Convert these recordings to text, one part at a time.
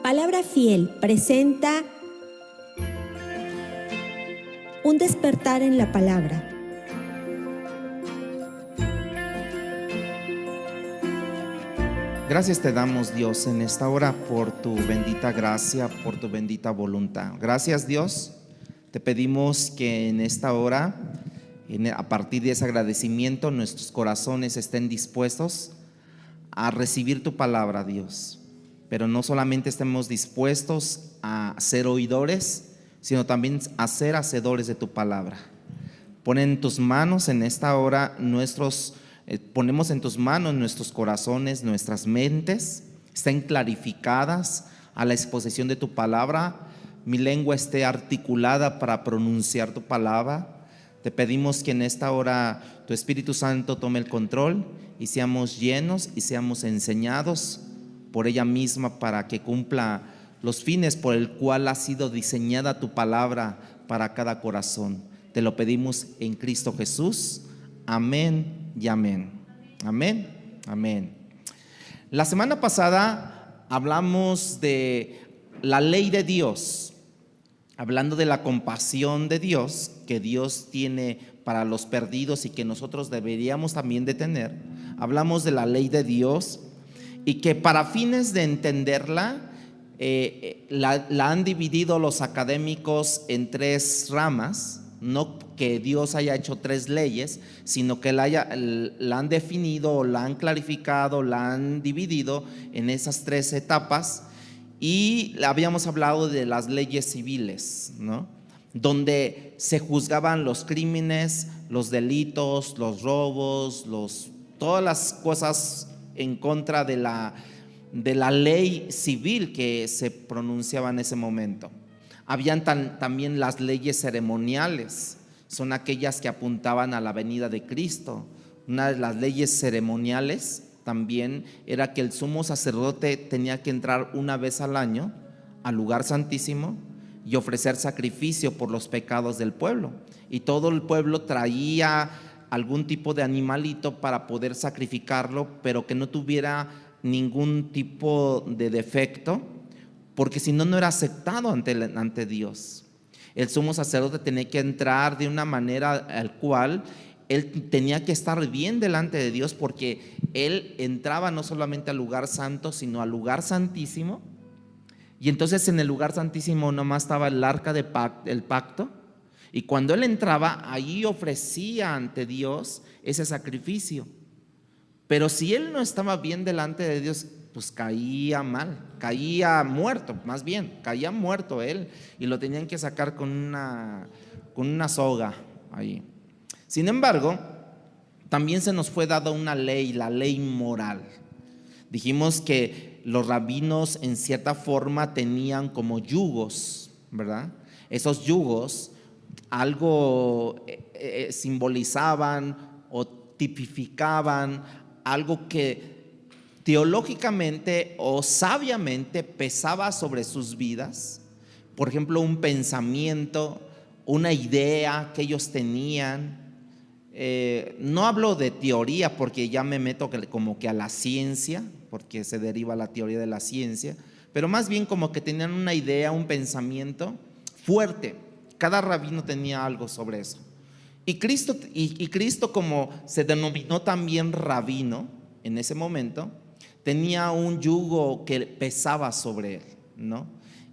Palabra Fiel presenta un despertar en la palabra. Gracias te damos, Dios, en esta hora por tu bendita gracia, por tu bendita voluntad. Gracias, Dios. Te pedimos que en esta hora, a partir de ese agradecimiento, nuestros corazones estén dispuestos a recibir tu palabra, Dios. Pero no solamente estemos dispuestos a ser oidores, sino también a ser hacedores de tu palabra. Pon en tus manos en esta hora ponemos en tus manos nuestros corazones, nuestras mentes, estén clarificadas a la exposición de tu palabra. Mi lengua esté articulada para pronunciar tu palabra. Te pedimos que en esta hora tu Espíritu Santo tome el control y seamos llenos y seamos enseñados por ella misma para que cumpla los fines por el cual ha sido diseñada tu palabra para cada corazón. Te lo pedimos en Cristo Jesús. Amén y amén. Amén, amén. La semana pasada hablamos de la ley de Dios, hablando de la compasión de Dios que Dios tiene para los perdidos y que nosotros deberíamos también de tener. Hablamos de la ley de Dios y que para fines de entenderla, la han dividido los académicos en tres ramas. No que Dios haya hecho tres leyes, sino que la han definido, la han clarificado, la han dividido en esas tres etapas. Y habíamos hablado de las leyes civiles, ¿no? Donde se juzgaban los crímenes, los delitos, los robos, todas las cosas en contra de la ley civil que se pronunciaba en ese momento. Habían también las leyes ceremoniales, son aquellas que apuntaban a la venida de Cristo. Una de las leyes ceremoniales también era que el sumo sacerdote tenía que entrar una vez al año al lugar santísimo y ofrecer sacrificio por los pecados del pueblo. Y todo el pueblo traía algún tipo de animalito para poder sacrificarlo, pero que no tuviera ningún tipo de defecto, porque si no, no era aceptado ante Dios. El sumo sacerdote tenía que entrar de una manera al cual él tenía que estar bien delante de Dios, porque él entraba no solamente al lugar santo, sino al lugar santísimo. Y entonces en el lugar santísimo nomás estaba el arca del pacto, y cuando él entraba, ahí ofrecía ante Dios ese sacrificio. Pero si él no estaba bien delante de Dios, pues caía mal, caía muerto, más bien, caía muerto él, y lo tenían que sacar con una soga ahí. Sin embargo, también se nos fue dada una ley, la ley moral. Dijimos que los rabinos en cierta forma tenían como yugos, ¿verdad? Esos yugos algo simbolizaban o tipificaban algo que teológicamente o sabiamente pesaba sobre sus vidas. Por ejemplo, un pensamiento, una idea que ellos tenían. No hablo de teoría porque ya me meto como que a la ciencia, porque se deriva la teoría de la ciencia, pero más bien como que tenían una idea, un pensamiento fuerte. Cada rabino tenía algo sobre eso. Y Cristo, como se denominó también rabino en ese momento, tenía un yugo que pesaba sobre él, ¿no?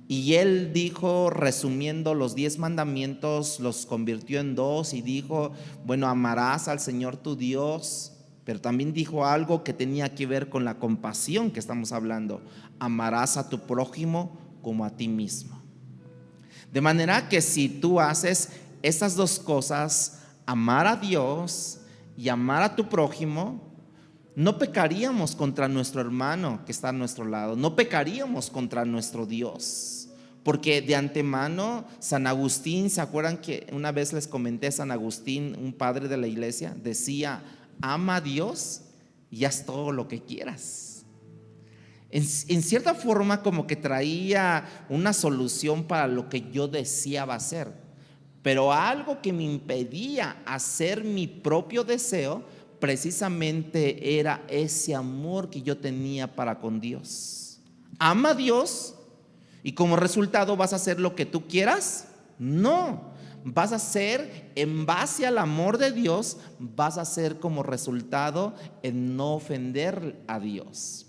Y él dijo, resumiendo los 10 mandamientos, los convirtió en 2 y dijo, bueno, amarás al Señor tu Dios, pero también dijo algo que tenía que ver con la compasión que estamos hablando: amarás a tu prójimo como a ti mismo. De manera que si tú haces estas dos cosas, amar a Dios y amar a tu prójimo, no pecaríamos contra nuestro hermano que está a nuestro lado, no pecaríamos contra nuestro Dios, porque de antemano San Agustín, ¿se acuerdan que una vez les comenté? San Agustín, un padre de la iglesia, decía: ama a Dios y haz todo lo que quieras. En cierta forma como que traía una solución para lo que yo deseaba hacer, pero algo que me impedía hacer mi propio deseo precisamente era ese amor que yo tenía para con Dios. Ama a Dios Y como resultado, ¿vas a hacer lo que tú quieras? No, vas a hacer en base al amor de Dios, vas a hacer como resultado en no ofender a Dios.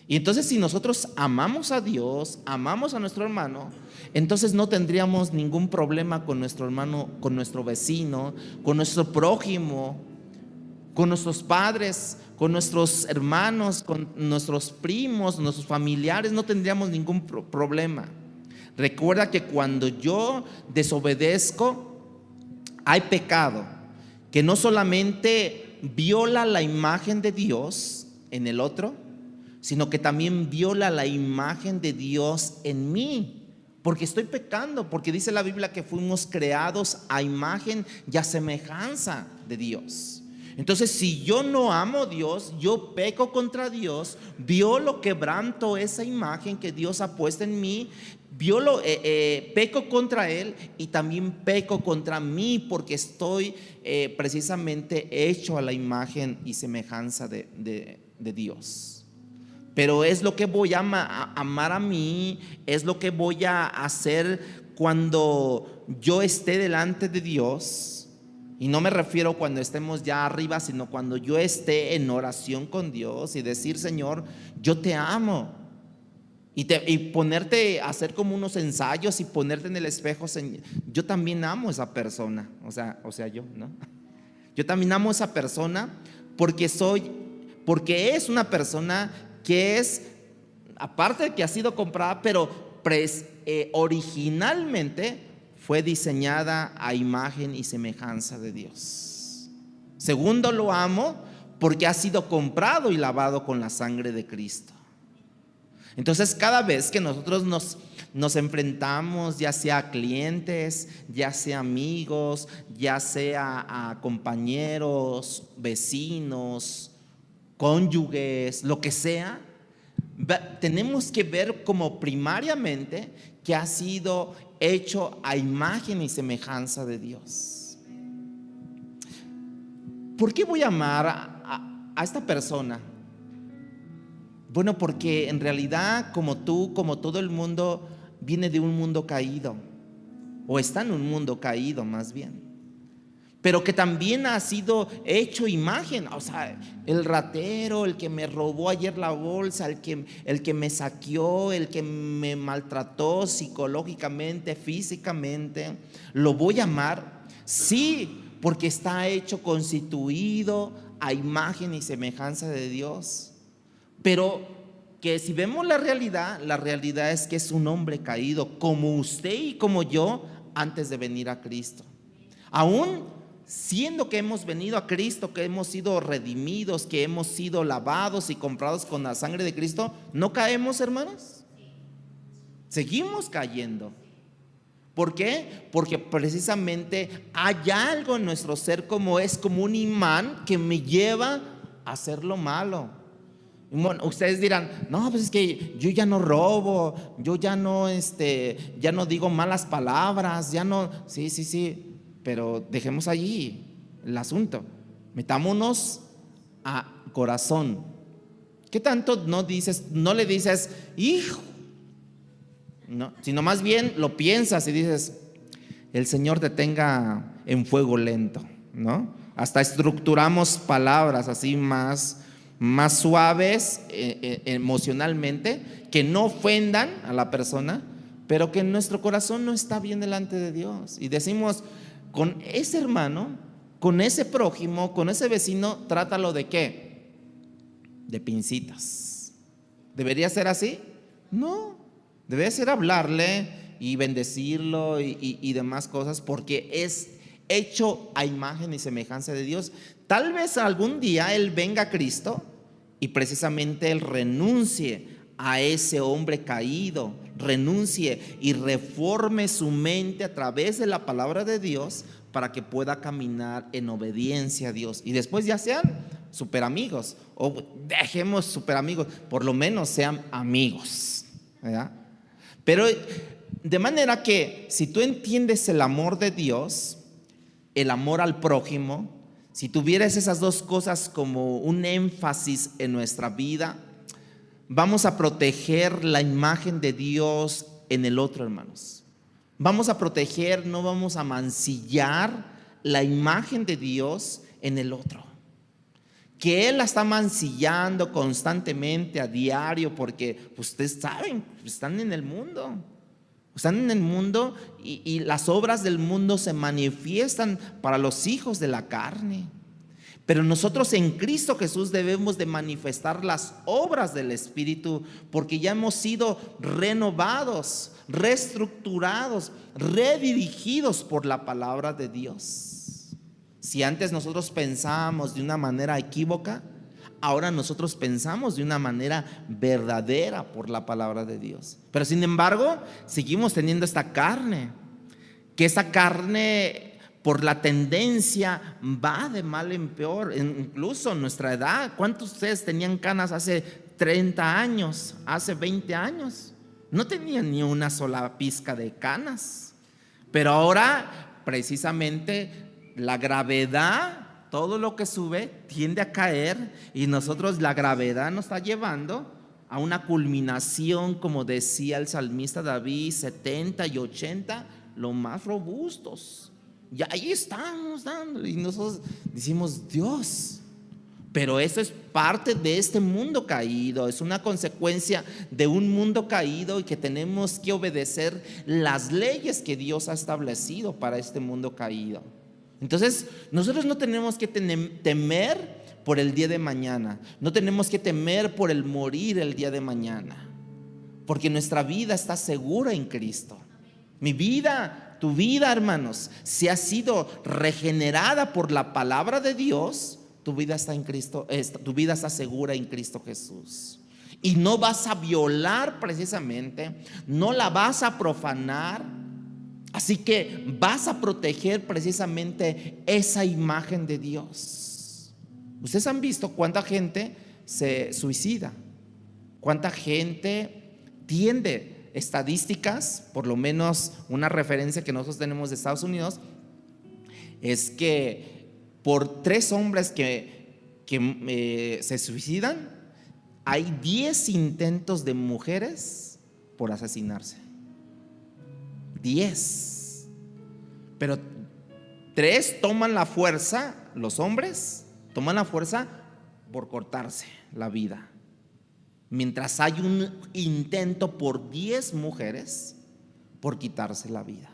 Y entonces si nosotros amamos a Dios, amamos a nuestro hermano, entonces no tendríamos ningún problema con nuestro hermano, con nuestro vecino, con nuestro prójimo, con nuestros padres, con nuestros hermanos, con nuestros primos, nuestros familiares. No tendríamos ningún problema. Recuerda que cuando yo desobedezco, hay pecado que no solamente viola la imagen de Dios en el otro, sino que también viola la imagen de Dios en mí, porque estoy pecando, porque dice la Biblia que fuimos creados a imagen y a semejanza de Dios. Entonces, si yo no amo a Dios, yo peco contra Dios, violo, quebranto esa imagen que Dios ha puesto en mí, peco contra Él y también peco contra mí, porque estoy precisamente hecho a la imagen y semejanza de Dios. Pero es lo que voy a amar a mí, es lo que voy a hacer cuando yo esté delante de Dios. Y no me refiero cuando estemos ya arriba, sino cuando yo esté en oración con Dios y decir: Señor, yo te amo. Y ponerte a hacer como unos ensayos y ponerte en el espejo: Señor, yo también amo a esa persona. O sea, yo, ¿no? Yo también amo a esa persona porque es una persona que es, aparte de que ha sido comprada, pero originalmente fue diseñada a imagen y semejanza de Dios. Segundo, lo amo porque ha sido comprado y lavado con la sangre de Cristo. Entonces, cada vez que nosotros nos enfrentamos, ya sea a clientes, ya sea amigos, ya sea a compañeros, vecinos, cónyuges, lo que sea, tenemos que ver como primariamente que ha sido hecho a imagen y semejanza de Dios. ¿Por qué voy a amar a esta persona? Bueno, porque en realidad, como tú, como todo el mundo, viene de un mundo caído, o está en un mundo caído más bien, pero que también ha sido hecho imagen. O sea, el ratero, el que me robó ayer la bolsa, el que me saqueó, el que me maltrató psicológicamente, físicamente, ¿lo voy a amar? Sí, porque está hecho, constituido a imagen y semejanza de Dios. Pero que si vemos la realidad es que es un hombre caído, como usted y como yo, antes de venir a Cristo. Aún siendo que hemos venido a Cristo, que hemos sido redimidos, que hemos sido lavados y comprados con la sangre de Cristo, ¿no caemos, hermanos? Seguimos cayendo. ¿Por qué? Porque precisamente hay algo en nuestro ser, como un imán que me lleva a hacer lo malo. Bueno, ustedes dirán: no, pues es que yo ya no robo, yo ya no digo malas palabras, ya no. Sí, pero dejemos allí el asunto. Metámonos a corazón. ¿Qué tanto no le dices hijo? No, sino más bien lo piensas y dices: el Señor te tenga en fuego lento, ¿no? Hasta estructuramos palabras así más suaves emocionalmente, que no ofendan a la persona, pero que nuestro corazón no está bien delante de Dios. Y decimos: con ese hermano, con ese prójimo, con ese vecino, trátalo ¿de qué? De pincitas. ¿Debería ser así? No, debe ser hablarle y bendecirlo y demás cosas, porque es hecho a imagen y semejanza de Dios. Tal vez algún día él venga a Cristo y precisamente él renuncie a ese hombre caído, renuncie y reforme su mente a través de la palabra de Dios, para que pueda caminar en obediencia a Dios. Y después ya sean super amigos, o dejemos super amigos, por lo menos sean amigos, ¿verdad? Pero de manera que si tú entiendes el amor de Dios, el amor al prójimo, si tuvieras esas dos cosas como un énfasis en nuestra vida, vamos a proteger la imagen de Dios en el otro, hermanos. Vamos a proteger, no vamos a mancillar la imagen de Dios en el otro. Que Él la está mancillando constantemente, a diario, porque ustedes saben, están en el mundo. Están en el mundo y las obras del mundo se manifiestan para los hijos de la carne. Pero nosotros en Cristo Jesús debemos de manifestar las obras del Espíritu, porque ya hemos sido renovados, reestructurados, redirigidos por la palabra de Dios. Si antes nosotros pensábamos de una manera equívoca, ahora nosotros pensamos de una manera verdadera por la palabra de Dios. Pero sin embargo, seguimos teniendo esta carne, que esa carne por la tendencia va de mal en peor. Incluso nuestra edad, ¿cuántos de ustedes tenían canas hace 30 años, hace 20 años? No tenían ni una sola pizca de canas. Pero ahora, precisamente, la gravedad, todo lo que sube tiende a caer, y nosotros, la gravedad nos está llevando a una culminación, como decía el salmista David, 70 y 80, los más robustos. Y ahí estamos dando, y nosotros decimos, Dios, pero eso es parte de este mundo caído, es una consecuencia de un mundo caído, y que tenemos que obedecer las leyes que Dios ha establecido para este mundo caído. Entonces, nosotros no tenemos que temer por el día de mañana, no tenemos que temer por el morir el día de mañana, porque nuestra vida está segura en Cristo. Mi vida, tu vida, hermanos, si ha sido regenerada por la palabra de Dios, tu vida está en Cristo, tu vida está segura en Cristo Jesús. Y no vas a violar precisamente, no la vas a profanar. Así que vas a proteger precisamente esa imagen de Dios. Ustedes han visto cuánta gente se suicida, cuánta gente tiende. Estadísticas, por lo menos una referencia que nosotros tenemos de Estados Unidos, es que por 3 hombres que se suicidan, hay 10 intentos de mujeres por asesinarse. 10. Pero 3 toman la fuerza, los hombres toman la fuerza por cortarse la vida. Mientras hay un intento por 10 mujeres por quitarse la vida.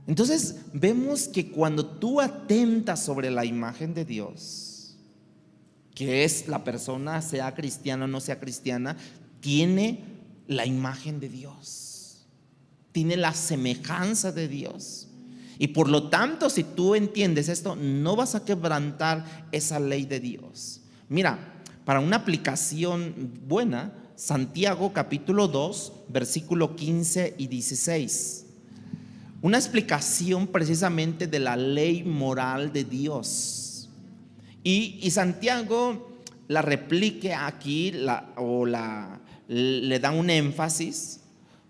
Entonces vemos que cuando tú atentas sobre la imagen de Dios, que es la persona, sea cristiana o no sea cristiana, tiene la imagen de Dios, tiene la semejanza de Dios. Y por lo tanto, si tú entiendes esto, no vas a quebrantar esa ley de Dios. Mira, para una aplicación buena, Santiago capítulo 2, versículo 15 y 16. Una explicación precisamente de la ley moral de Dios. Y Santiago la replica aquí, le da un énfasis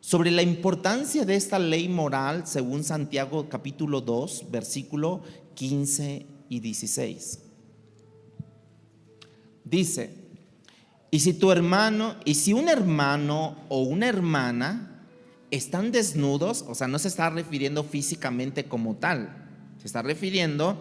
sobre la importancia de esta ley moral según Santiago capítulo 2, versículo 15 y 16. Dice: y si un hermano o una hermana están desnudos, o sea, no se está refiriendo físicamente como tal, se está refiriendo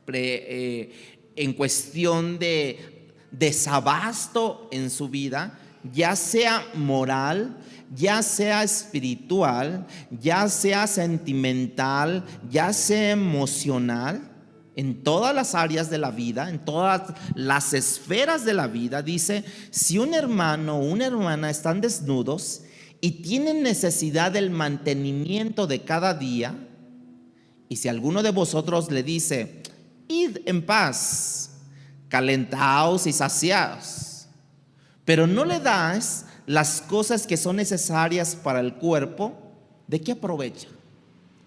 en cuestión de desabasto en su vida, ya sea moral, ya sea espiritual, ya sea sentimental, ya sea emocional. En todas las áreas de la vida, en todas las esferas de la vida, dice: si un hermano o una hermana están desnudos y tienen necesidad del mantenimiento de cada día, y si alguno de vosotros le dice: id en paz, calentaos y saciaos, pero no le das las cosas que son necesarias para el cuerpo, ¿de qué aprovecha?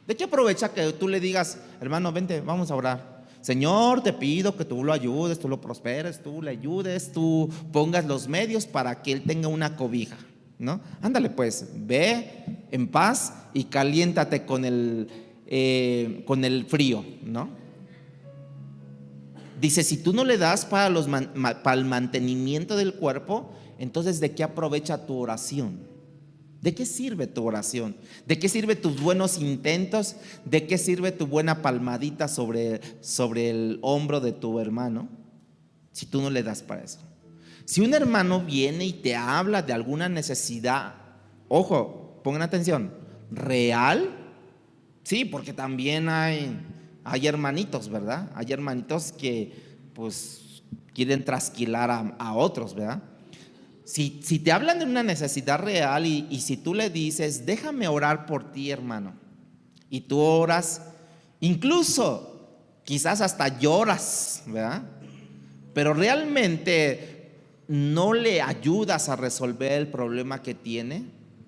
¿De qué aprovecha que tú le digas: hermano, vente, vamos a orar? Señor, te pido que tú lo ayudes, tú lo prosperes, tú le ayudes, tú pongas los medios para que él tenga una cobija, ¿no? Ándale pues, ve en paz y caliéntate con el frío, ¿no? Dice, si tú no le das para el mantenimiento del cuerpo, entonces ¿de qué aprovecha tu oración? ¿De qué sirve tu oración? ¿De qué sirve tus buenos intentos? ¿De qué sirve tu buena palmadita sobre el hombro de tu hermano? Si tú no le das para eso. Si un hermano viene y te habla de alguna necesidad, ojo, pongan atención, real, sí, porque también hay hermanitos, ¿verdad? Hay hermanitos que pues quieren trasquilar a otros, ¿verdad? Si te hablan de una necesidad real y si tú le dices, déjame orar por ti, hermano, y tú oras, incluso quizás hasta lloras, ¿verdad? Pero realmente no le ayudas a resolver el problema que tiene.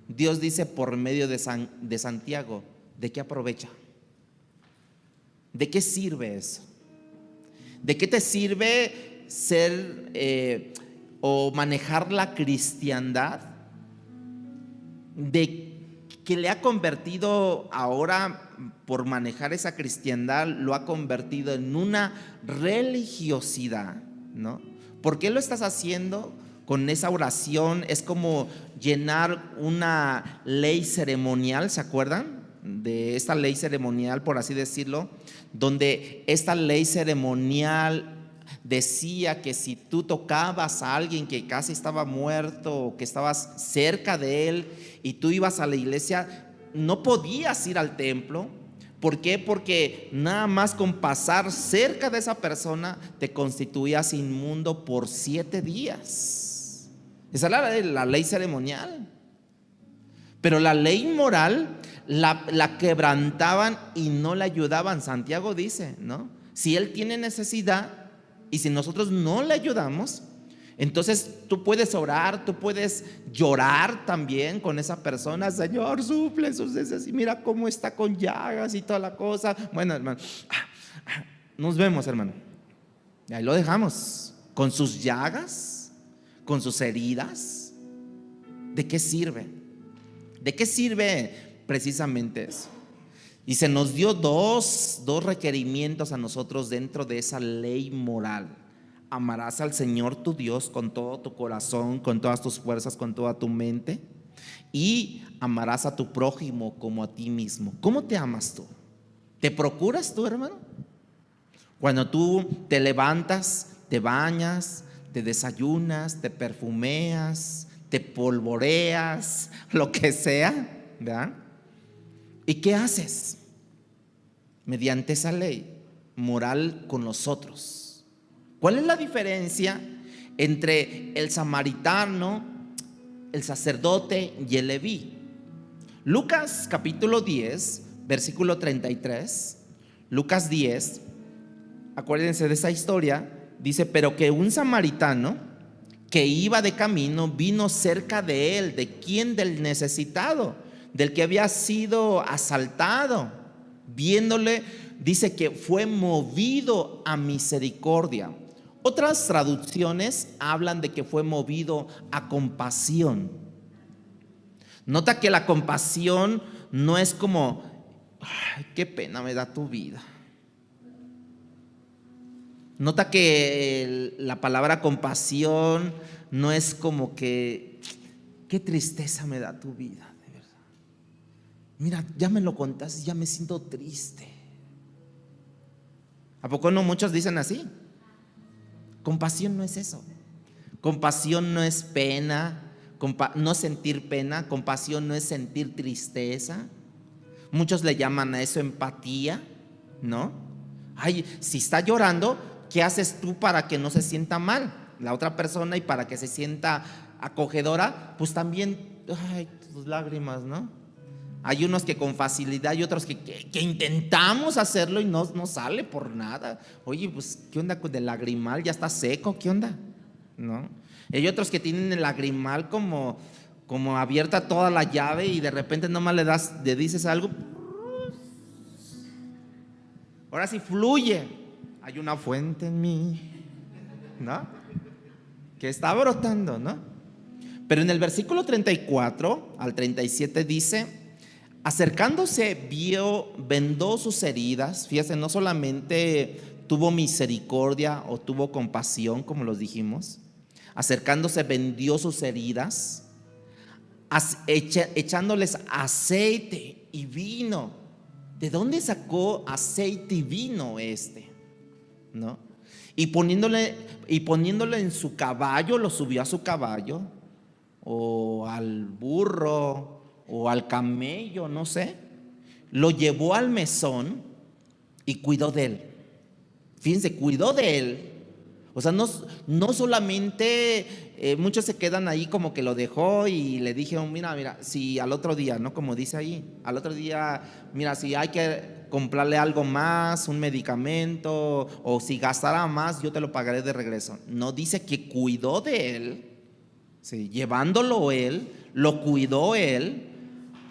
Dios dice por medio de Santiago, ¿de qué aprovecha? ¿De qué sirve eso? ¿De qué te sirve ser o manejar la cristiandad? De que le ha convertido ahora, por manejar esa cristiandad, lo ha convertido en una religiosidad, ¿no? ¿Por qué lo estás haciendo? Con esa oración es como llenar una ley ceremonial, ¿se acuerdan? De esta ley ceremonial, por así decirlo, donde esta ley ceremonial decía que si tú tocabas a alguien que casi estaba muerto o que estabas cerca de él y tú ibas a la iglesia, no podías ir al templo. ¿Por qué? Porque nada más con pasar cerca de esa persona te constituías inmundo por 7 días. Esa era la ley ceremonial. Pero la ley moral la quebrantaban y no la ayudaban. Santiago dice, ¿no? Si él tiene necesidad y si nosotros no le ayudamos, entonces tú puedes orar, tú puedes llorar también con esa persona. Señor, suple sus necesidades. Mira cómo está con llagas y toda la cosa. Bueno, hermano, nos vemos, hermano. Y ahí lo dejamos. Con sus llagas, con sus heridas. ¿De qué sirve? ¿De qué sirve precisamente eso? Y se nos dio dos requerimientos a nosotros dentro de esa ley moral. Amarás al Señor tu Dios con todo tu corazón, con todas tus fuerzas, con toda tu mente, y amarás a tu prójimo como a ti mismo. ¿Cómo te amas tú? ¿Te procuras tú, hermano? Cuando tú te levantas, te bañas, te desayunas, te perfumeas, te polvoreas, lo que sea, ¿verdad? ¿Y qué haces? Mediante esa ley moral con los otros. ¿Cuál es la diferencia entre el samaritano, el sacerdote y el leví? Lucas capítulo 10, versículo 33. Lucas 10, acuérdense de esa historia. Dice, pero que un samaritano que iba de camino vino cerca de él. ¿De quién? Del necesitado, del que había sido asaltado. Viéndole, dice que fue movido a misericordia. Otras traducciones hablan de que fue movido a compasión. Nota que la compasión no es como, ay, qué pena me da tu vida. Nota que la palabra compasión no es como que, qué tristeza me da tu vida, de verdad. Mira, ya me lo contaste, ya me siento triste. ¿A poco no muchos dicen así? Compasión no es eso. Compasión no es pena, no sentir pena. Compasión no es sentir tristeza. Muchos le llaman a eso empatía, ¿no? Ay, si está llorando, ¿qué haces tú para que no se sienta mal la otra persona y para que se sienta acogedora? Pues también, ay, tus lágrimas, ¿no? Hay unos que con facilidad y otros que intentamos hacerlo y no sale por nada. Oye, pues, ¿qué onda con el lagrimal? ¿Ya está seco? ¿Qué onda? ¿No? Hay otros que tienen el lagrimal como abierta toda la llave y de repente nomás le dices algo. Ahora sí fluye. Hay una fuente en mí, ¿no? Que está brotando, ¿no? Pero en el versículo 34 al 37 dice, acercándose vendó sus heridas. Fíjense, no solamente tuvo misericordia o tuvo compasión, como los dijimos. Acercándose, vendió sus heridas, echándoles aceite y vino. ¿De dónde sacó aceite y vino ¿no? Y poniéndole en su caballo, lo subió a su caballo, o al burro, o al camello, no sé. Lo llevó al mesón y cuidó de él. Fíjense, cuidó de él. O sea, no solamente muchos se quedan ahí como que lo dejó y le dijeron, mira, si al otro día, ¿no? Como dice ahí, al otro día, mira, si hay que comprarle algo más, un medicamento, o si gastara más, yo te lo pagaré de regreso. No, dice que cuidó de él, ¿sí? Llevándolo él, lo cuidó él.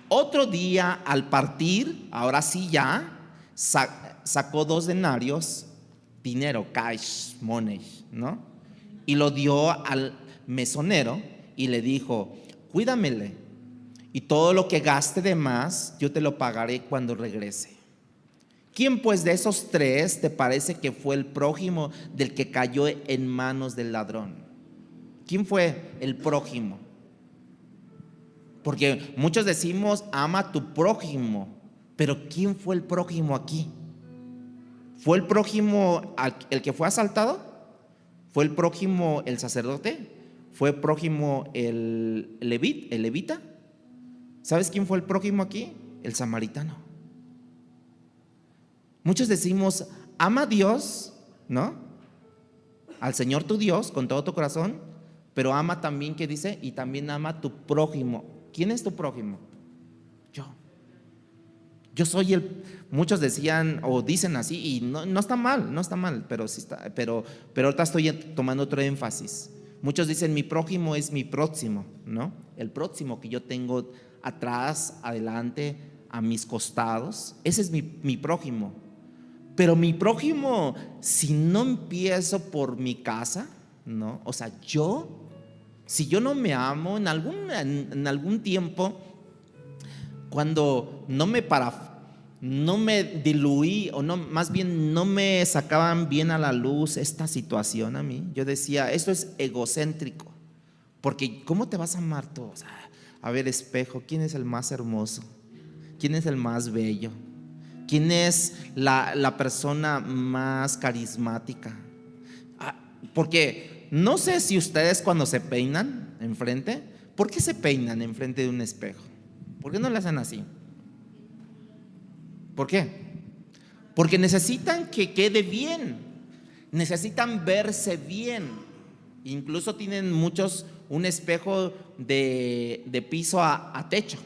Otro día al partir, ahora sí ya, sacó 2 denarios, dinero, cash, money, ¿no? Y lo dio al mesonero y le dijo, cuídamele, y todo lo que gaste de más, yo te lo pagaré cuando regrese. ¿Quién pues de esos 3 te parece que fue el prójimo del que cayó en manos del ladrón? ¿Quién fue el prójimo? Porque muchos decimos, ama a tu prójimo, pero ¿quién fue el prójimo aquí? ¿Fue el prójimo el que fue asaltado? ¿Fue el prójimo el sacerdote? ¿Fue el prójimo el levita? ¿Sabes quién fue el prójimo aquí? El samaritano. Muchos decimos, ama a Dios, ¿no? Al Señor tu Dios con todo tu corazón, pero ama también, ¿qué dice? Y también ama a tu prójimo. ¿Quién es tu prójimo? Yo soy muchos decían o dicen así, y no está mal, pero sí está, pero ahorita estoy tomando otro énfasis. Muchos dicen, mi prójimo es mi próximo, ¿no? El próximo que yo tengo atrás, adelante, a mis costados, ese es mi prójimo. Pero mi prójimo, si no empiezo por mi casa, ¿no? O sea, si yo no me amo, en algún tiempo, cuando no me diluí, o no, más bien no me sacaban bien a la luz esta situación a mí, yo decía, esto es egocéntrico, porque ¿cómo te vas a amar tú? O sea, a ver, espejo, ¿quién es el más hermoso? ¿Quién es el más bello? ¿Quién es la persona más carismática? Porque no sé si ustedes cuando se peinan enfrente, ¿por qué se peinan enfrente de un espejo? ¿Por qué no lo hacen así? ¿Por qué? Porque necesitan que quede bien, necesitan verse bien. Incluso tienen muchos un espejo de piso a techo,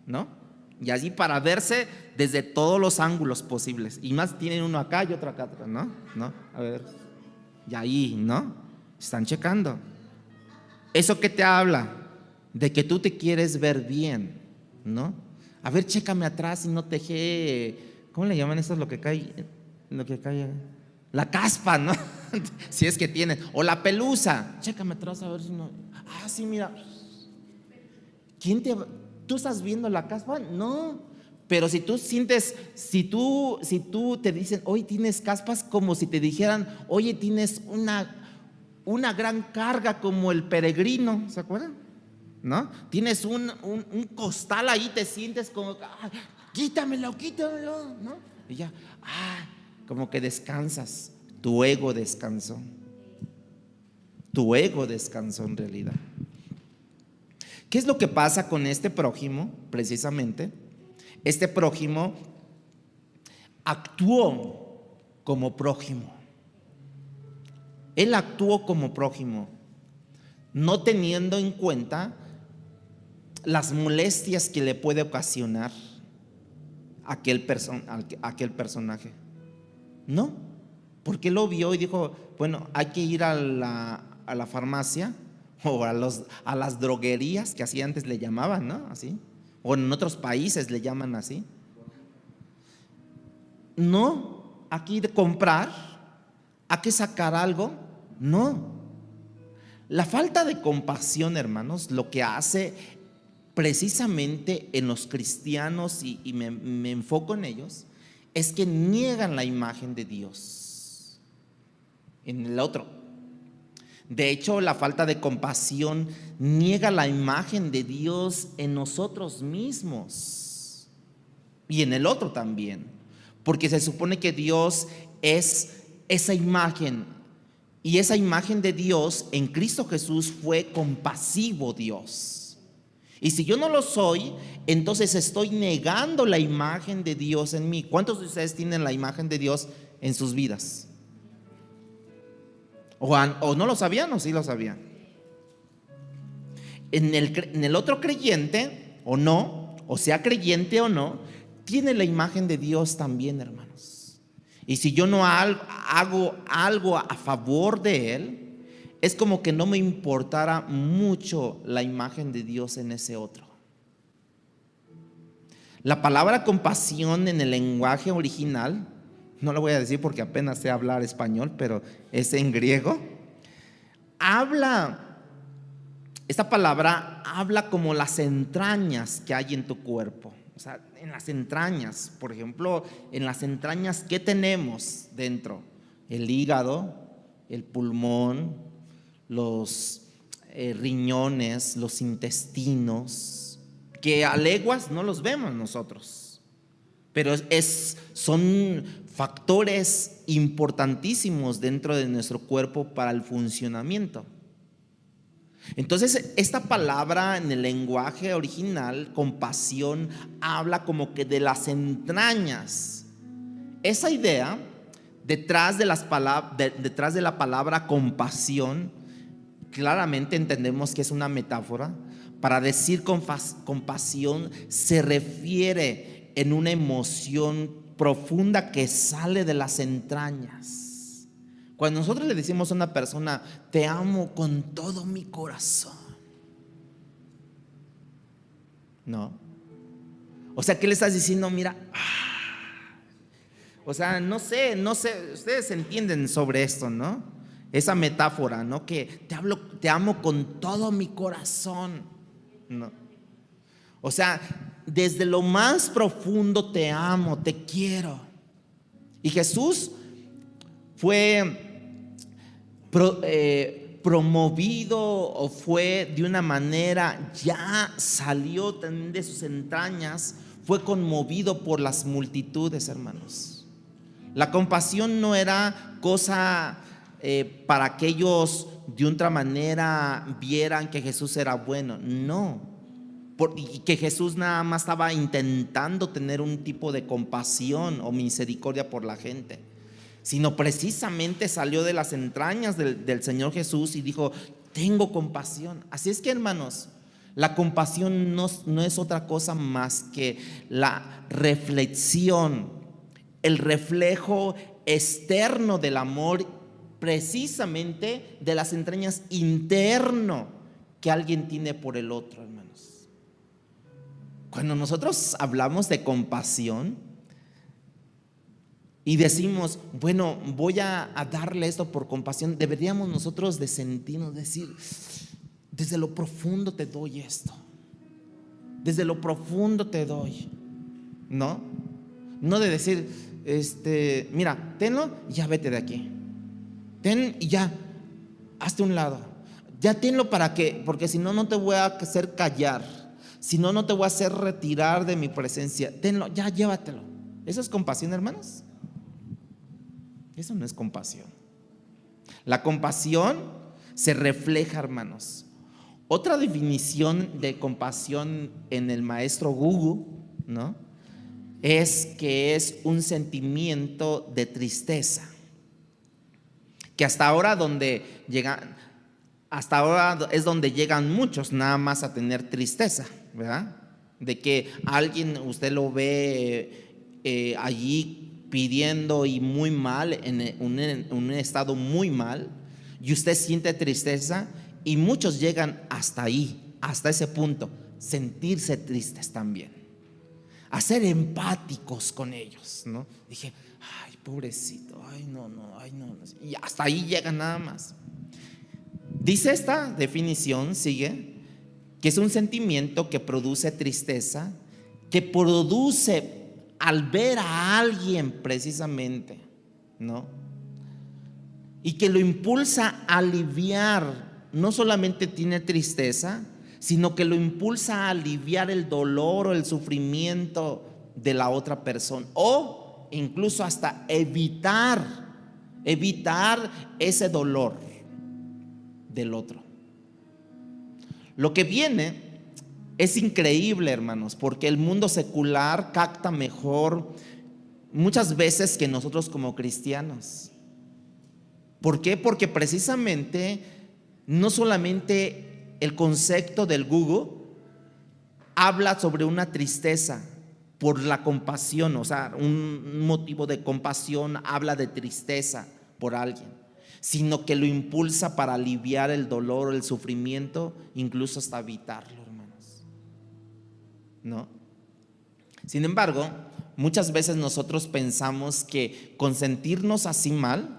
¿no? Y allí para verse desde todos los ángulos posibles. Y más tienen uno acá y otro acá atrás, ¿no? A ver, y ahí, ¿no? Están checando. ¿Eso qué te habla? De que tú te quieres ver bien, ¿no? A ver, chécame atrás y no te dejé, ¿cómo le llaman esto? Lo que cae, la caspa, ¿no? Si es que tienes, o la pelusa, chécame atrás a ver si no. Sí, mira. ¿Tú estás viendo la caspa? No. Pero si tú sientes, si tú te dicen, hoy tienes caspas, como si te dijeran, oye, tienes una gran carga como el peregrino, ¿se acuerdan? ¿No? Tienes un costal ahí, te sientes como, quítamelo, ¿no? Y ya, como que descansas. Tu ego descansó en realidad. ¿Qué es lo que pasa con este prójimo? Precisamente, este prójimo actuó como prójimo. Él actuó como prójimo, no teniendo en cuenta las molestias que le puede ocasionar aquel personaje. No, porque lo vio y dijo, bueno, hay que ir a la farmacia o a las droguerías, que así antes le llamaban, ¿no? Así, o en otros países le llaman así. No, aquí de comprar, hay que sacar algo. No. La falta de compasión, hermanos, lo que hace precisamente en los cristianos, y me enfoco en ellos, es que niegan la imagen de Dios. en el otro. De hecho, la falta de compasión niega la imagen de Dios en nosotros mismos y en el otro también, porque se supone que Dios es esa imagen, y esa imagen de Dios en Cristo Jesús fue compasivo Dios. Y si yo no lo soy, entonces estoy negando la imagen de Dios en mí. ¿Cuántos de ustedes tienen la imagen de Dios en sus vidas? ¿O no lo sabían o sí lo sabían? En el otro creyente o no, o sea creyente o no, tiene la imagen de Dios también, hermanos. Y si yo no hago algo a favor de él, es como que no me importara mucho la imagen de Dios en ese otro. La palabra compasión en el lenguaje original, no lo voy a decir porque apenas sé hablar español, pero es en griego. Esta palabra habla como las entrañas que hay en tu cuerpo. O sea, en las entrañas, por ejemplo, en las entrañas, ¿qué tenemos dentro? El hígado, el pulmón, los riñones, los intestinos, que a leguas no los vemos nosotros, pero son factores importantísimos dentro de nuestro cuerpo para el funcionamiento. Entonces, esta palabra en el lenguaje original, compasión, habla como que de las entrañas. Esa idea detrás de la palabra compasión, claramente entendemos que es una metáfora. Para decir compasión se refiere en una emoción profunda que sale de las entrañas. Cuando nosotros le decimos a una persona, te amo con todo mi corazón, ¿no? O sea, ¿qué le estás diciendo? Mira, o sea, no sé, ustedes entienden sobre esto, ¿no? Esa metáfora, ¿no? Que te amo con todo mi corazón, ¿no? O sea, desde lo más profundo te amo, te quiero. Y Jesús fue promovido, o fue de una manera, ya salió también de sus entrañas, fue conmovido por las multitudes, hermanos. La compasión no era cosa para que ellos de otra manera vieran que Jesús era bueno, no, y que Jesús nada más estaba intentando tener un tipo de compasión o misericordia por la gente, sino precisamente salió de las entrañas del Señor Jesús y dijo, tengo compasión. Así es que, hermanos, la compasión no es otra cosa más que la reflexión, el reflejo externo del amor, precisamente de las entrañas interno que alguien tiene por el otro, hermanos. Cuando nosotros hablamos de compasión y decimos, bueno, voy a darle esto por compasión, deberíamos nosotros de sentirnos, decir, desde lo profundo te doy esto, desde lo profundo te doy, ¿no? No de decir, mira, tenlo y ya vete de aquí, ten y ya, hazte un lado, ya tenlo porque si no, no te voy a hacer callar, si no, no te voy a hacer retirar de mi presencia, tenlo, ya llévatelo. ¿Eso es compasión, hermanos? Eso no es compasión. La compasión se refleja, hermanos. Otra definición de compasión en el maestro Google, ¿no?, es que es un sentimiento de tristeza, que hasta ahora es donde llegan muchos nada más a tener tristeza, ¿verdad? De que alguien usted lo ve allí pidiendo y muy mal, en un estado muy mal, y usted siente tristeza, y muchos llegan hasta ahí, hasta ese punto, sentirse tristes también, a ser empáticos con ellos, ¿no? Dije, ay, pobrecito, ay, no, y hasta ahí llegan nada más. Dice esta definición, sigue, que es un sentimiento que produce tristeza, que produce al ver a alguien precisamente, ¿no?, y que lo impulsa a aliviar. No solamente tiene tristeza, sino que lo impulsa a aliviar el dolor o el sufrimiento de la otra persona, o incluso hasta evitar ese dolor del otro. Lo que viene es increíble, hermanos, porque el mundo secular capta mejor muchas veces que nosotros como cristianos. ¿Por qué? Porque precisamente no solamente el concepto del Google habla sobre una tristeza por la compasión, o sea, un motivo de compasión habla de tristeza por alguien, sino que lo impulsa para aliviar el dolor o el sufrimiento, incluso hasta evitarlo, hermanos. ¿No? Sin embargo, muchas veces nosotros pensamos que con sentirnos así mal,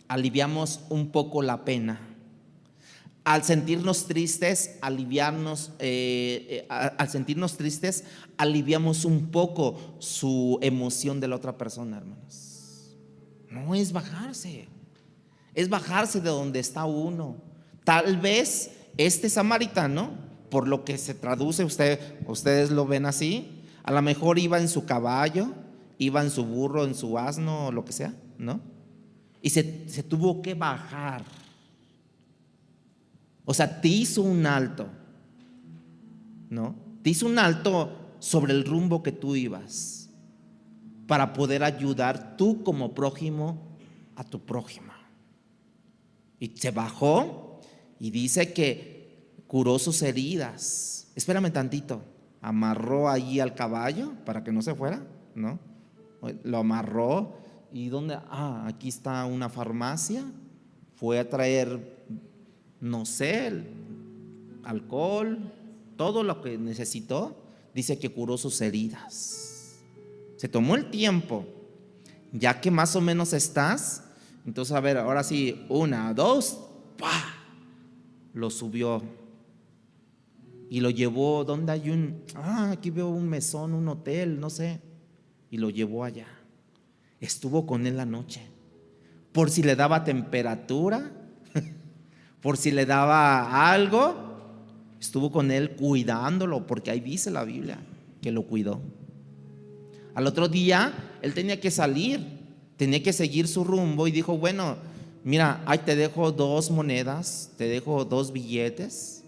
aliviamos un poco la pena. Al sentirnos tristes, aliviamos un poco su emoción de la otra persona, hermanos. No es bajarse, es bajarse de donde está uno. Tal vez este samaritano, por lo que se traduce, ustedes lo ven así, a lo mejor iba en su caballo, iba en su burro, en su asno, o lo que sea, ¿no? Y se tuvo que bajar. O sea, te hizo un alto, ¿no? Te hizo un alto sobre el rumbo que tú ibas para poder ayudar tú como prójimo a tu prójima. Y se bajó y dice que curó sus heridas. Espérame tantito. Amarró allí al caballo para que no se fuera, ¿no? Lo amarró. ¿Y dónde? Aquí está una farmacia. Fue a traer, no sé, alcohol, todo lo que necesitó. Dice que curó sus heridas. Se tomó el tiempo. Ya que más o menos estás, entonces a ver, ahora sí, 1, 2, ¡pah! Lo subió y lo llevó. ¿Dónde hay aquí veo un mesón, un hotel, no sé? Y lo llevó allá. Estuvo con él la noche, por si le daba temperatura, por si le daba algo. Estuvo con él cuidándolo, porque ahí dice la Biblia que lo cuidó. Al otro día él tenía que salir, tenía que seguir su rumbo y dijo: bueno, mira, ahí te dejo 2 monedas, te dejo 2 billetes.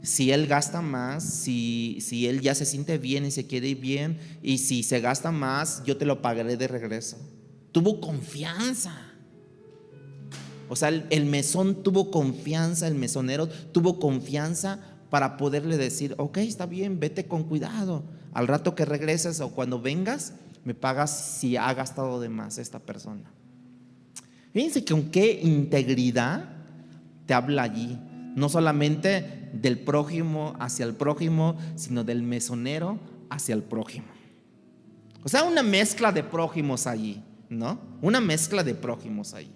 Si él gasta más, si él ya se siente bien y se quiere ir bien, y si se gasta más, yo te lo pagaré de regreso. Tuvo confianza. O sea, el mesón tuvo confianza, el mesonero tuvo confianza para poderle decir: ok, está bien, vete con cuidado. Al rato que regreses o cuando vengas, me pagas si ha gastado de más esta persona. Fíjense que con qué integridad te habla allí. No solamente del prójimo hacia el prójimo, sino del mesonero hacia el prójimo. O sea, una mezcla de prójimos allí, ¿no? Una mezcla de prójimos allí.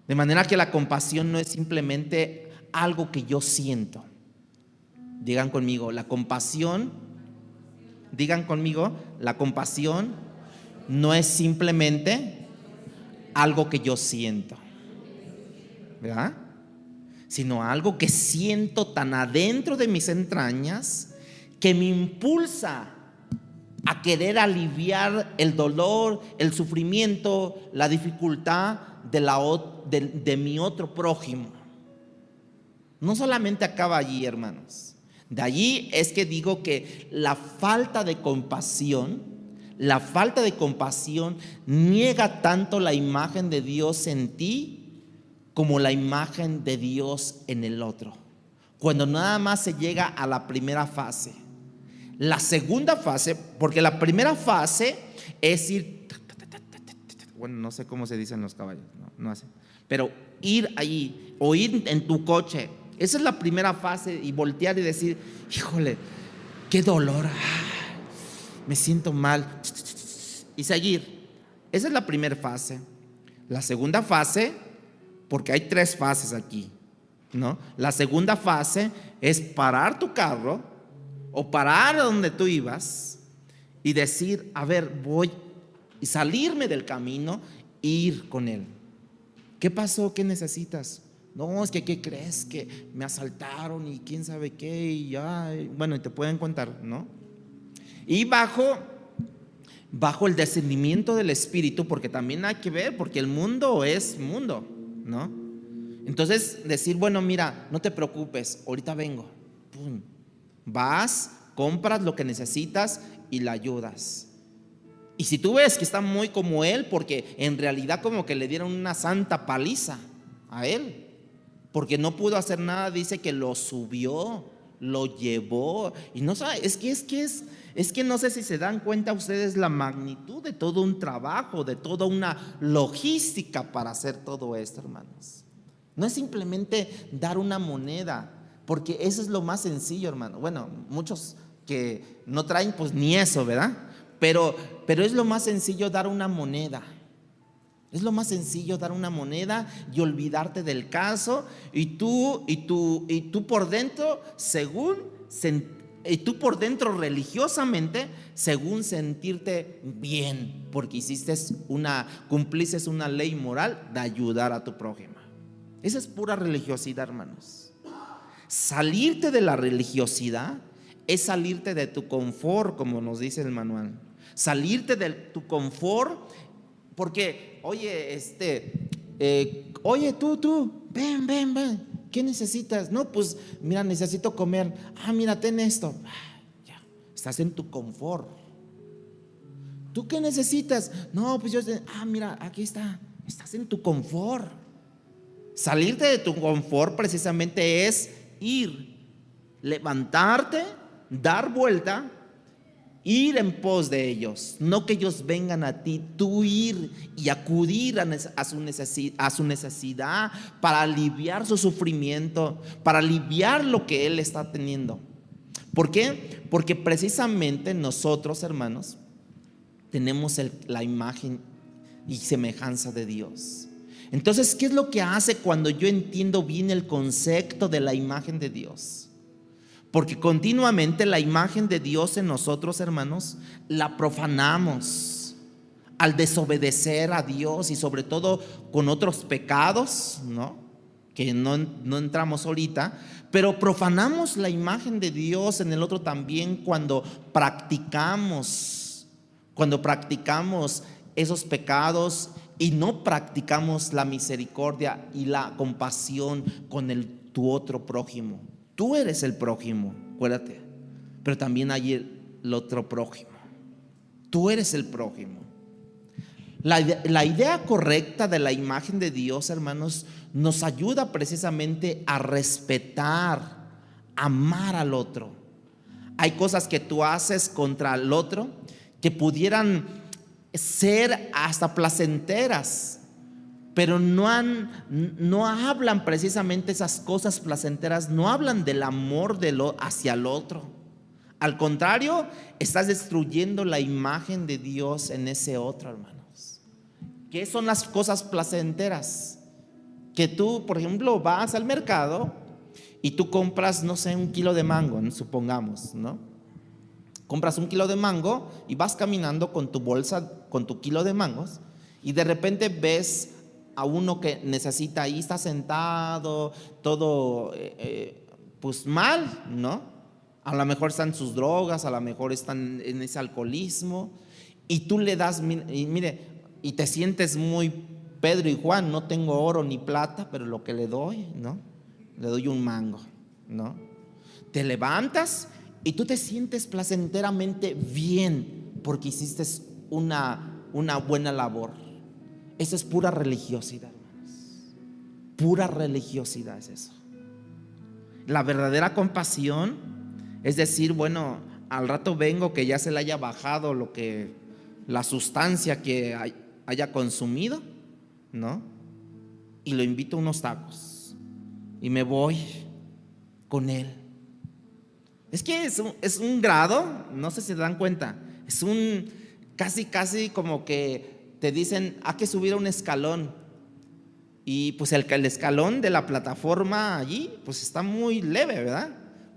De manera que la compasión no es simplemente algo que yo siento. Digan conmigo, la compasión no es simplemente algo que yo siento, ¿verdad? Sino algo que siento tan adentro de mis entrañas que me impulsa a querer aliviar el dolor, el sufrimiento, la dificultad de mi otro prójimo. No solamente acaba allí, hermanos. De allí es que digo que la falta de compasión niega tanto la imagen de Dios en ti como la imagen de Dios en el otro. Cuando nada más se llega a la primera fase. La segunda fase, porque la primera fase es ir, bueno, no sé cómo se dicen los caballos, no sé, pero ir allí o ir en tu coche. Esa es la primera fase, y voltear y decir: híjole, qué dolor, me siento mal, y seguir. Esa es la primera fase. La segunda fase, porque hay 3 fases aquí, ¿no? La segunda fase es parar tu carro o parar donde tú ibas y decir: a ver, voy, y salirme del camino e ir con él. ¿Qué pasó? ¿Qué necesitas? No, es que ¿qué crees? Que me asaltaron y quién sabe qué, y ya, bueno, y te pueden contar, ¿no? Y bajo el discernimiento del Espíritu, porque también hay que ver, porque el mundo es mundo, ¿no? Entonces decir, bueno, mira, no te preocupes, ahorita vengo. Pum. Vas, compras lo que necesitas y la ayudas. Y si tú ves que está muy como él, porque en realidad como que le dieron una santa paliza a él, porque no pudo hacer nada, dice que lo subió, lo llevó, y no sabe, es que no sé si se dan cuenta ustedes la magnitud de todo un trabajo, de toda una logística para hacer todo esto, hermanos. No es simplemente dar una moneda, porque eso es lo más sencillo, hermano. Bueno, muchos que no traen pues ni eso, ¿verdad? Pero es lo más sencillo dar una moneda. Es lo más sencillo dar una moneda y olvidarte del caso, y tú por dentro, y tú por dentro religiosamente, según sentirte bien, porque cumpliste una ley moral de ayudar a tu prójimo. Esa es pura religiosidad, hermanos. Salirte de la religiosidad es salirte de tu confort, como nos dice el manual. Salirte de tu confort, porque, oye, oye, tú, ven, ¿qué necesitas? No, pues, mira, necesito comer. Mira, ten esto. Ya, estás en tu confort. ¿Tú qué necesitas? No, pues mira, aquí está. Estás en tu confort. Salirte de tu confort precisamente es ir, levantarte, dar vuelta, ir en pos de ellos, no que ellos vengan a ti, tú ir y acudir a su necesidad para aliviar su sufrimiento, para aliviar lo que él está teniendo. ¿Por qué? Porque precisamente nosotros, hermanos, tenemos la imagen y semejanza de Dios. Entonces, ¿qué es lo que hace cuando yo entiendo bien el concepto de la imagen de Dios? Porque continuamente la imagen de Dios en nosotros, hermanos, la profanamos al desobedecer a Dios, y sobre todo con otros pecados, ¿no? Que no entramos ahorita, pero profanamos la imagen de Dios en el otro también cuando practicamos esos pecados y no practicamos la misericordia y la compasión con tu otro prójimo. Tú eres el prójimo, acuérdate, pero también hay el otro prójimo. Tú eres el prójimo. La idea correcta de la imagen de Dios, hermanos, nos ayuda precisamente a respetar, amar al otro. Hay cosas que tú haces contra el otro que pudieran ser hasta placenteras, pero no hablan precisamente esas cosas placenteras, no hablan del amor hacia el otro. Al contrario, estás destruyendo la imagen de Dios en ese otro, hermanos. ¿Qué son las cosas placenteras? Que tú, por ejemplo, vas al mercado y tú compras, no sé, 1 kilo de mango, supongamos, ¿no? Compras 1 kilo de mango y vas caminando con tu bolsa, con tu kilo de mangos, y de repente ves a uno que necesita, ahí está sentado, todo pues mal, ¿no? A lo mejor están sus drogas, a lo mejor están en ese alcoholismo, y tú le das, y mire, y te sientes muy Pedro y Juan: no tengo oro ni plata, pero lo que le doy, ¿no? Le doy un mango, ¿no? Te levantas y tú te sientes placenteramente bien porque hiciste una buena labor. Eso es pura religiosidad, hermanos. Pura religiosidad es eso. La verdadera compasión es decir, bueno, al rato vengo que ya se le haya bajado la sustancia que haya consumido, ¿no? Y lo invito a unos tacos y me voy con él. Es que es un grado, no sé si se dan cuenta, es casi como que te dicen: hay que subir a un escalón, y pues el escalón de la plataforma allí pues está muy leve, ¿verdad?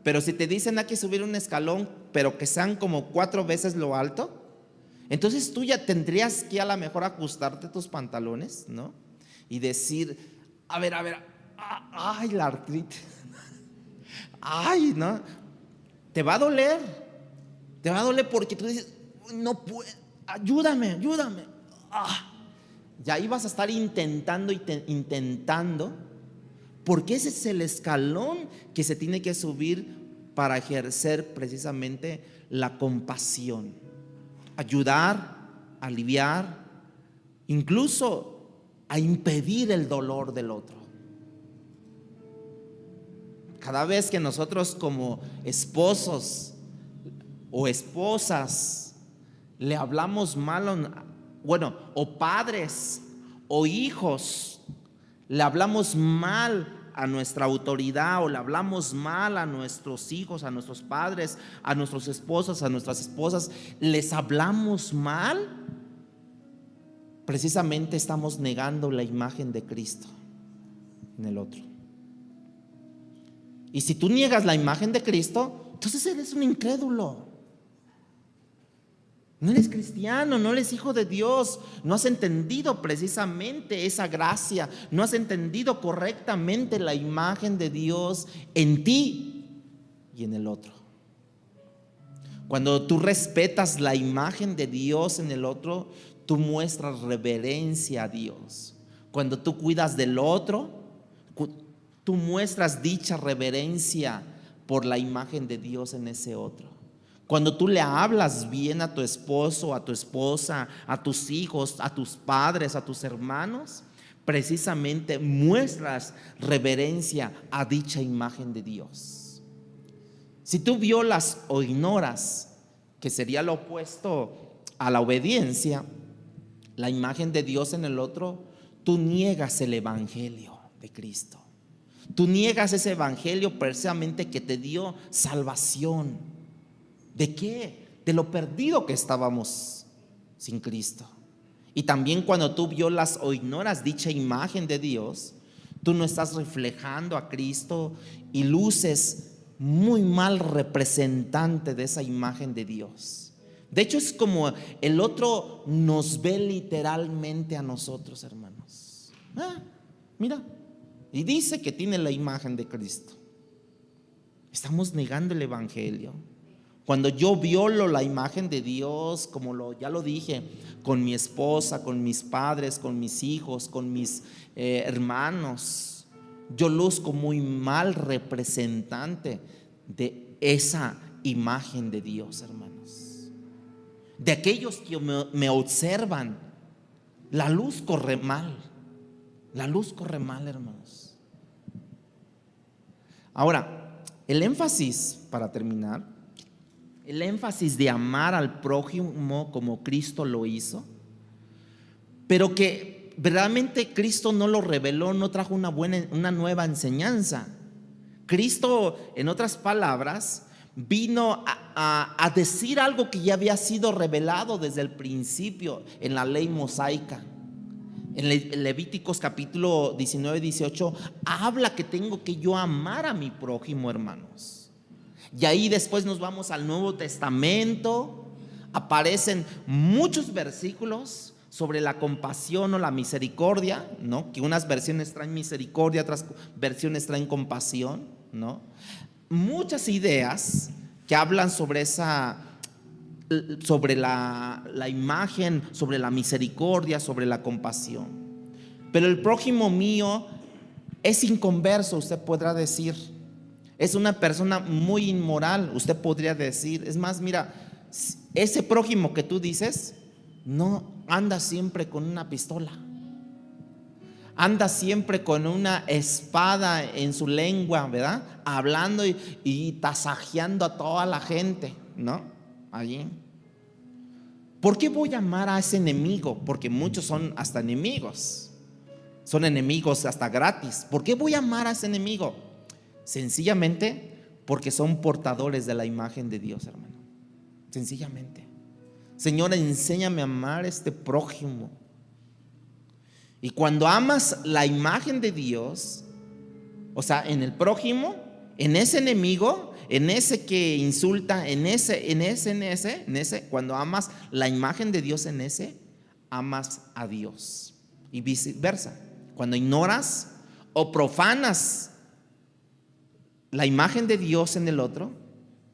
Pero si te dicen: hay que subir un escalón, pero que sean como 4 veces lo alto, entonces tú ya tendrías que a lo mejor ajustarte tus pantalones, ¿no? y decir, a ver, ay, la artritis, ay, no, te va a doler porque tú dices, no puedo, ayúdame. Y ahí vas a estar intentando, porque ese es el escalón que se tiene que subir para ejercer precisamente la compasión, ayudar, aliviar, incluso a impedir el dolor del otro. Cada vez que nosotros como esposos o esposas le hablamos mal, o padres o hijos, le hablamos mal a nuestra autoridad o le hablamos mal a nuestros hijos, a nuestros padres, a nuestros esposos, a nuestras esposas, les hablamos mal, precisamente estamos negando la imagen de Cristo en el otro. Y si tú niegas la imagen de Cristo, entonces eres un incrédulo. No eres cristiano, no eres hijo de Dios, no has entendido precisamente esa gracia, no has entendido correctamente la imagen de Dios en ti y en el otro. Cuando tú respetas la imagen de Dios en el otro, tú muestras reverencia a Dios. Cuando tú cuidas del otro, tú muestras dicha reverencia por la imagen de Dios en ese otro. Cuando tú le hablas bien a tu esposo, a tu esposa, a tus hijos, a tus padres, a tus hermanos, precisamente muestras reverencia a dicha imagen de Dios. Si tú violas o ignoras, que sería lo opuesto a la obediencia, la imagen de Dios en el otro, tú niegas el evangelio de Cristo. Tú niegas ese evangelio precisamente que te dio salvación. ¿De qué? De lo perdido que estábamos sin Cristo. Y también cuando tú violas o ignoras dicha imagen de Dios, tú no estás reflejando a Cristo y luces muy mal representante de esa imagen de Dios. De hecho, es como el otro nos ve literalmente a nosotros, hermanos. Mira, y dice que tiene la imagen de Cristo. Estamos negando el evangelio. Cuando yo violo la imagen de Dios, como ya lo dije, con mi esposa, con mis padres, con mis hijos, con mis hermanos, yo luzco muy mal representante de esa imagen de Dios, hermanos. De aquellos que me observan, la luz corre mal. La luz corre mal, hermanos. Ahora, el énfasis, para terminar, el énfasis de amar al prójimo como Cristo lo hizo, pero que verdaderamente Cristo no lo reveló, no trajo una nueva enseñanza. Cristo, en otras palabras, vino a decir algo que ya había sido revelado desde el principio en la ley mosaica. En Levíticos capítulo 19 y 18 habla que tengo que yo amar a mi prójimo, hermanos. Y ahí después nos vamos al Nuevo Testamento, aparecen muchos versículos sobre la compasión o la misericordia, ¿no? Que unas versiones traen misericordia, otras versiones traen compasión, ¿no? Muchas ideas que hablan sobre la imagen, sobre la misericordia, sobre la compasión. Pero el prójimo mío es inconverso, usted podrá decir. Es una persona muy inmoral, usted podría decir. Es más, mira, ese prójimo que tú dices no anda siempre con una pistola, anda siempre con una espada en su lengua, ¿verdad? Hablando y tasajeando a toda la gente, ¿no? Allí. ¿Por qué voy a amar a ese enemigo? Porque muchos son hasta enemigos, son enemigos hasta gratis. ¿Por qué voy a amar a ese enemigo? Sencillamente porque son portadores de la imagen de Dios, hermano. Sencillamente. Señor, enséñame a amar a este prójimo. Y cuando amas la imagen de Dios, o sea, en el prójimo, en ese enemigo, en ese que insulta, en ese, cuando amas la imagen de Dios en ese, amas a Dios. Y viceversa. Cuando ignoras o profanas la imagen de Dios en el otro,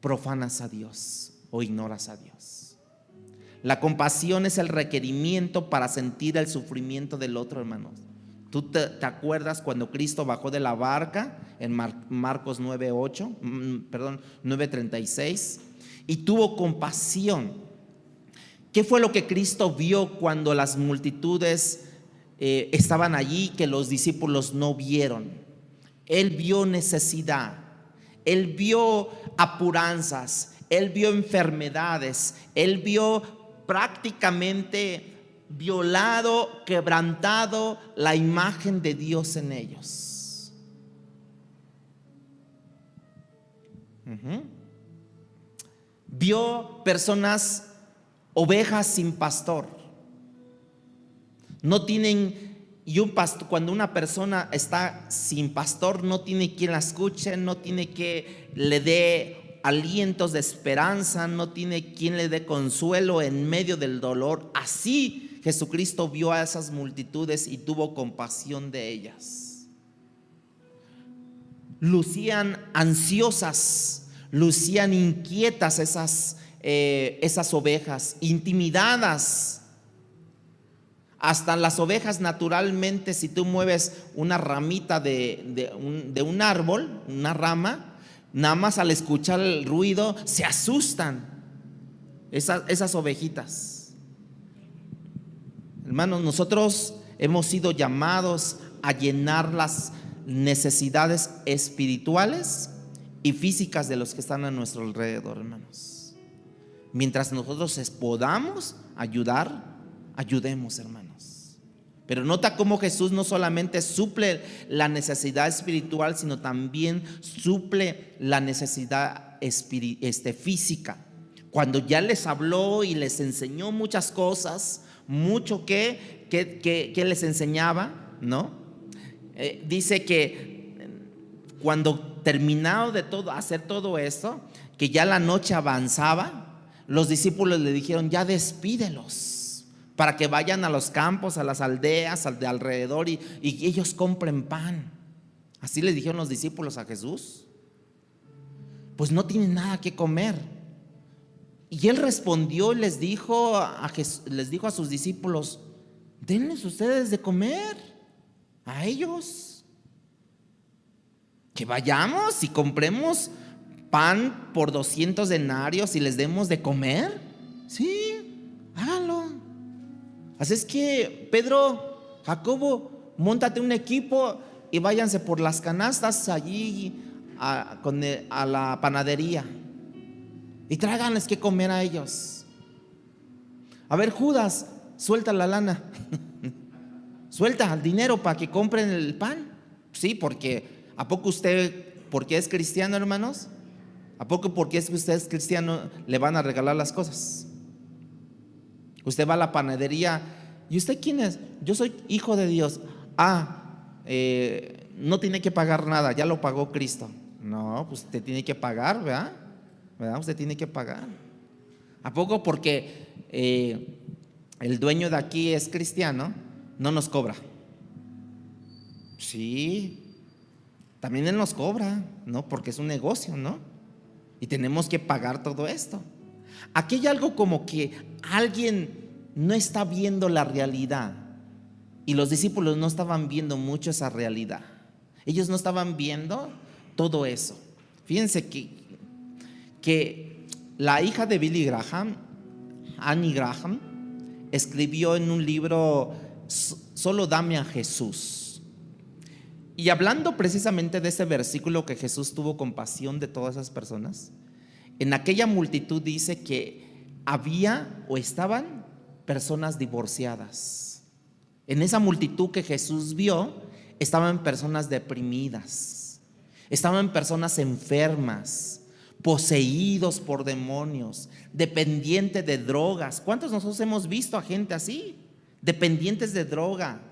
profanas a Dios o ignoras a Dios. La compasión es el requerimiento para sentir el sufrimiento del otro, hermanos. ¿Tú te acuerdas cuando Cristo bajó de la barca en Marcos 9:36 y tuvo compasión? ¿Qué fue lo que Cristo vio cuando las multitudes estaban allí que los discípulos no vieron? Él vio necesidad, Él vio apuranzas, Él vio enfermedades, Él vio prácticamente violado, quebrantado la imagen de Dios en ellos. Vio personas, ovejas sin pastor. No tienen, y un pastor, cuando una persona está sin pastor, no tiene quien la escuche, no tiene que le dé alientos de esperanza, no tiene quien le dé consuelo en medio del dolor. Así Jesucristo vio a esas multitudes y tuvo compasión de ellas. Lucían ansiosas, lucían inquietas esas ovejas, intimidadas. Hasta las ovejas naturalmente, si tú mueves una ramita de un árbol, una rama, nada más al escuchar el ruido se asustan esas ovejitas. Hermanos, nosotros hemos sido llamados a llenar las necesidades espirituales y físicas de los que están a nuestro alrededor, hermanos. Mientras nosotros podamos ayudar, ayudemos, hermanos. Pero nota cómo Jesús no solamente suple la necesidad espiritual, sino también suple la necesidad física. Cuando ya les habló y les enseñó muchas cosas, mucho que les enseñaba, ¿no? Dice que cuando terminado de hacer todo esto, que ya la noche avanzaba, los discípulos le dijeron: ya despídelos, para que vayan a los campos, a las aldeas de alrededor y ellos compren pan. Así le dijeron los discípulos a Jesús. Pues no tienen nada que comer. Y él respondió y les dijo a sus discípulos: denles ustedes de comer a ellos. Que vayamos y compremos pan por 200 denarios y les demos de comer. Sí, háganlo. Así es que Pedro, Jacobo, móntate un equipo y váyanse por las canastas allí a la panadería y tráiganles que comer a ellos. A ver, Judas, suelta la lana. Suelta el dinero para que compren el pan. Sí, porque ¿a poco usted, porque es cristiano, hermanos? ¿A poco porque usted es cristiano le van a regalar las cosas? Usted va a la panadería. ¿Y usted quién es? Yo soy hijo de Dios. No tiene que pagar nada, ya lo pagó Cristo. No, pues usted tiene que pagar, ¿verdad? Usted tiene que pagar. ¿A poco porque el dueño de aquí es cristiano no nos cobra? Sí, también él nos cobra, ¿no? Porque es un negocio, ¿no? Y tenemos que pagar todo esto. Aquí hay algo como que alguien no está viendo la realidad, y los discípulos no estaban viendo mucho esa realidad. Ellos no estaban viendo todo eso. Fíjense que la hija de Billy Graham, Annie Graham, escribió en un libro Solo dame a Jesús. Y hablando precisamente de ese versículo que Jesús tuvo compasión de todas esas personas, en aquella multitud dice que había o estaban personas divorciadas. En esa multitud que Jesús vio estaban personas deprimidas, estaban personas enfermas, poseídos por demonios, dependientes de drogas. ¿Cuántos de nosotros hemos visto a gente así? Dependientes de droga.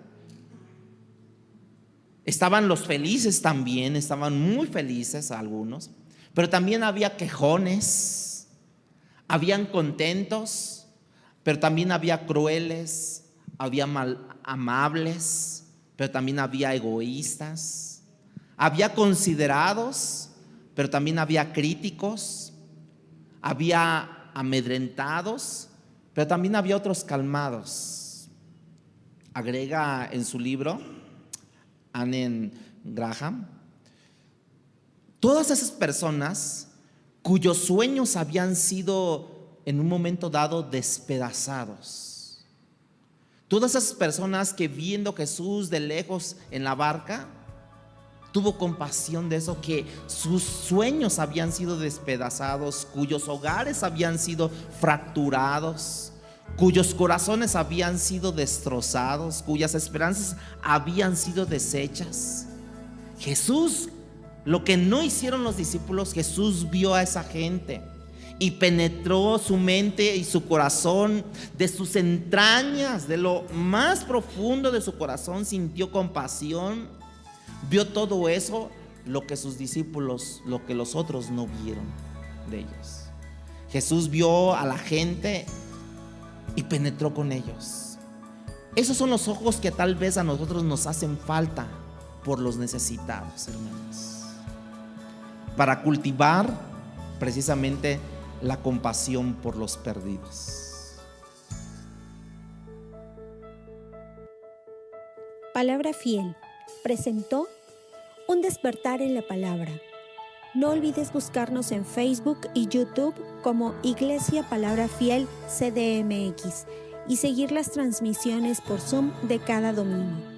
Estaban los felices también, estaban muy felices algunos, pero también había quejones, habían contentos, pero también había crueles, había amables, pero también había egoístas, había considerados, pero también había críticos, había amedrentados, pero también había otros calmados. Agrega en su libro Anne Graham, todas esas personas cuyos sueños habían sido en un momento dado despedazados. Todas esas personas que viendo a Jesús de lejos en la barca, tuvo compasión de eso, que sus sueños habían sido despedazados, cuyos hogares habían sido fracturados, cuyos corazones habían sido destrozados, cuyas esperanzas habían sido deshechas. Jesús, lo que no hicieron los discípulos, Jesús vio a esa gente y penetró su mente y su corazón, de sus entrañas, de lo más profundo de su corazón, sintió compasión, vio todo eso, lo que sus discípulos, lo que los otros no vieron de ellos. Jesús vio a la gente y penetró con ellos. Esos son los ojos que tal vez a nosotros nos hacen falta por los necesitados, hermanos, para cultivar precisamente la compasión por los perdidos. Palabra Fiel presentó Un despertar en la palabra. No olvides buscarnos en Facebook y YouTube como Iglesia Palabra Fiel CDMX y seguir las transmisiones por Zoom de cada domingo.